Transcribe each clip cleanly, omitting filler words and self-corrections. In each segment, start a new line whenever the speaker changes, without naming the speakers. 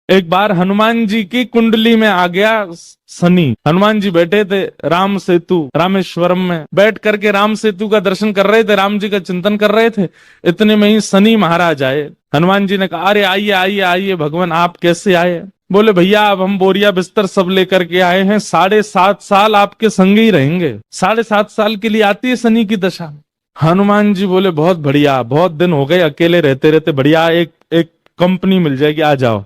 एक बार हनुमान जी की कुंडली में आ गया शनि। हनुमान जी बैठे थे राम सेतु रामेश्वरम में, बैठ करके राम सेतु का दर्शन कर रहे थे, राम जी का चिंतन कर रहे थे। इतने में ही शनि महाराज आए। हनुमान जी ने कहा, अरे आइए आइए आइए भगवान, आप कैसे आए? बोले भैया अब हम बोरिया बिस्तर सब लेकर के आए हैं, 7.5 साल आपके संग ही रहेंगे। 7.5 साल के लिए आती है शनि की दशा। हनुमान जी बोले बहुत बढ़िया, बहुत दिन हो गए अकेले रहते रहते, बढ़िया एक एक कंपनी मिल जाएगी, आ जाओ।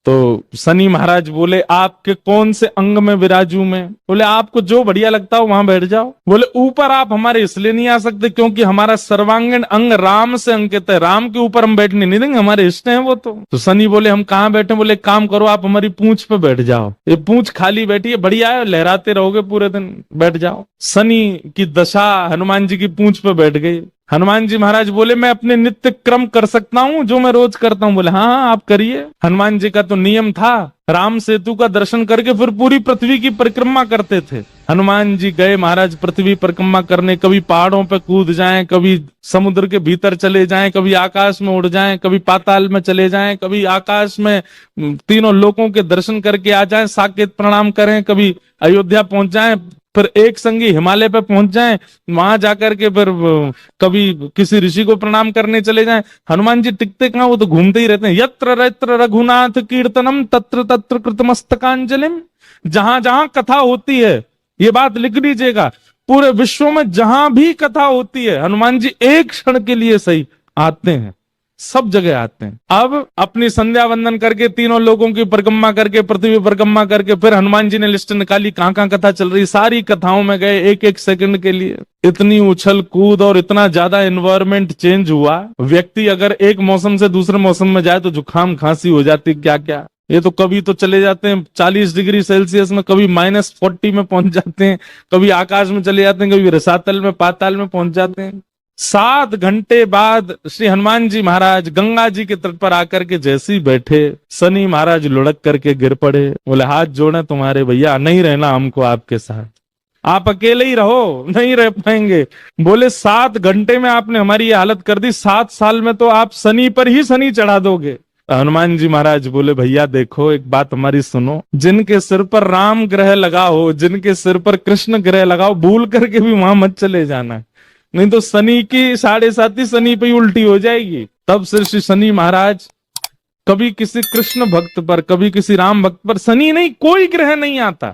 तो शनि महाराज बोले आपके कौन से अंग में विराजू मैं? बोले आपको जो बढ़िया लगता हो वहां बैठ जाओ। बोले ऊपर आप हमारे इसलिए नहीं आ सकते क्योंकि हमारा सर्वांगीण अंग राम से अंकित है, राम के ऊपर हम बैठने नहीं देंगे, हमारे इष्ट हैं वो। तो शनि बोले हम कहाँ बैठे? बोले एक काम करो, आप हमारी पूंछ पे बैठ जाओ, ये पूंछ खाली बैठी है, बढ़िया है, लहराते रहोगे पूरे दिन, बैठ जाओ। शनि की दशा हनुमान जी की पूंछ पे बैठ गई। हनुमान जी महाराज बोले मैं अपने नित्य क्रम कर सकता हूँ जो मैं रोज करता हूँ? बोले हाँ हाँ आप करिए। हनुमान जी का तो नियम था, राम सेतु का दर्शन करके फिर पूरी पृथ्वी की परिक्रमा करते थे। हनुमान जी गए महाराज पृथ्वी परिक्रमा करने, कभी पहाड़ों पे कूद जाएं, कभी समुद्र के भीतर चले जाएं, कभी आकाश में उड़ जाएं, कभी पाताल में चले जाएं, कभी आकाश में तीनों लोकों के दर्शन करके आ जाएं, साकेत प्रणाम करें, कभी अयोध्या पहुंच जाएं, फिर एक संगी हिमालय पे पहुंच जाएं, वहां जाकर के फिर कभी किसी ऋषि को प्रणाम करने चले जाएं। हनुमान जी टिकते कहां, वो तो घूमते ही रहते हैं। यत्र यत्र रघुनाथ कीर्तनम तत्र तत्र कृतमस्तकांजलिम। जहां जहां कथा होती है, ये बात लिख लीजिएगा, पूरे विश्व में जहां भी कथा होती है हनुमान जी एक क्षण के लिए सही आते हैं, सब जगह आते हैं। अब अपनी संध्या वंदन करके तीनों लोगों की परिक्रमा करके पृथ्वी परिक्रमा करके फिर हनुमान जी ने लिस्ट निकाली कहां कहां कथा चल रही, सारी कथाओं में गए एक एक सेकंड के लिए। इतनी उछल कूद और इतना ज्यादा एनवायरमेंट चेंज हुआ, व्यक्ति अगर एक मौसम से दूसरे मौसम में जाए तो जुकाम खांसी हो जाती, क्या क्या। ये तो कभी तो चले जाते हैं 40 डिग्री सेल्सियस में, कभी -40 में पहुंच जाते हैं, कभी आकाश में चले जाते हैं, कभी रसातल में पाताल में पहुंच जाते हैं। 7 घंटे बाद श्री हनुमान जी महाराज गंगा जी के तट पर आकर के जैसे ही बैठे, शनि महाराज लुढ़क करके गिर पड़े। बोले हाथ जोड़े तुम्हारे भैया, नहीं रहना हमको आपके साथ, आप अकेले ही रहो, नहीं रह पाएंगे। बोले 7 घंटे में आपने हमारी ये हालत कर दी, 7 साल में तो आप शनि पर ही शनि चढ़ा दोगे। हनुमान जी महाराज बोले भैया देखो एक बात हमारी सुनो, जिनके सिर पर राम ग्रह लगा हो, जिनके सिर पर कृष्ण ग्रह लगा हो, भूल करके भी वहां मत चले जाना, नहीं तो शनि की 7.5 शनि पे ही उल्टी हो जाएगी। तब से श्री शनि महाराज कभी किसी कृष्ण भक्त पर, कभी किसी राम भक्त पर, शनि नहीं कोई ग्रह नहीं आता,